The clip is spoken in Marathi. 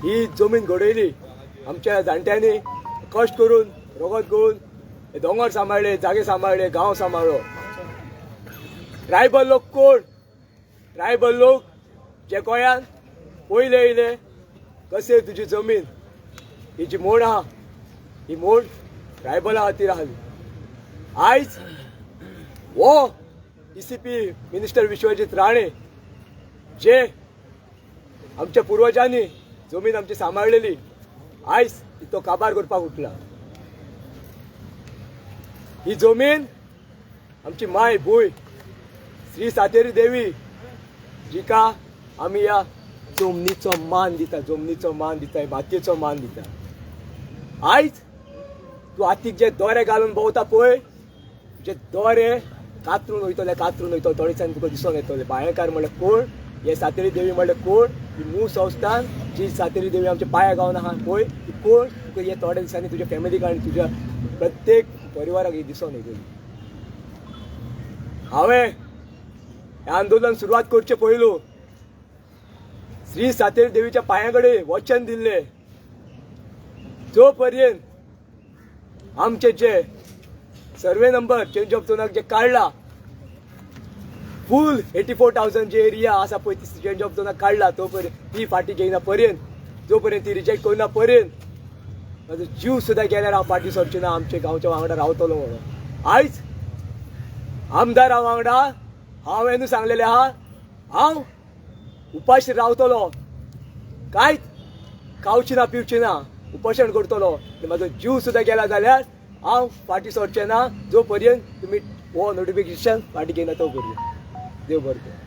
ही जमीन घडयली आमच्या जाणट्यांनी कष्ट करून रगत घेवन हे दोंगर सांबाळले, जागे सांबाळले, गांव सांबाळलो. ट्रायबल लोक कोण? ट्रायबल लोक जे गोंयान पयले येयले. कसे तुजी जमीन ही जी मोड आहा ही मोड ट्रायबला खातीर आसली. आयज हो DCP मिनिस्टर विश्वजीत राणे जे आमच्या पुर्वजांनी जमीन आमची सांबाळलेली आयज तो काबार करपाक उठला. ही जमीन आमची माय भूय श्री सातेरी देवी जिका आमी ह्या जमनीचो मान दिता, जमनीचो मान दिता, मातयेचो मान दिता. आयज तूं हातीक जे दोरे घालून भोंवता पळय, जे दोरे कातरून वयतले थोडे दिसांनी तुका दिसून येतले. बायेकार म्हणल्यार कोण? हे सातेरी देवी म्हणल्यार कोण? ही मूळ संस्थान जी सातेरी देवी आमच्या पांया गांवान आहा पळय ती कोण? तुका हे थोड्या दिसांनी तुज्या फॅमिलीक आनी तुज्या प्रत्येक परिवाराक ही दिसून येतली. हांवें हें आंदोलन सुरवात करचे पयलू श्री सातेरी देवीच्या पांया कडेन वचन दिल्ले जो पर्यंत आमचे जे सर्वे नंबर चेंज ऑफ झोनाक जे काढला फूल 84,000 जे एरिया आसा पळय ती चेंज ऑफ झोनाक काढला तो पर्यंत ती फाटी घेयना पर्यंत जो पर्यंत ती रिजेक्ट करना पर्यंत म्हाजो जीव सुद्दां गेल्यार हांव फाटी सरचे ना. आमच्या गांवच्या वांगडा रावतलो म्हणून. आयज आमदारा वांगडा हांवें सांगलेलें आहा हांव उपाशी रावतलो, कांयच खावची ना पिवची ना, उपोशण करतलो. म्हाजो जीव सुद्दां गेला जाल्यार हांव फाटी सरचें ना जो पर्यंत तुमी हो नोटिफिकेशन फाटी घेयना तो पर्यंत. देव बरें.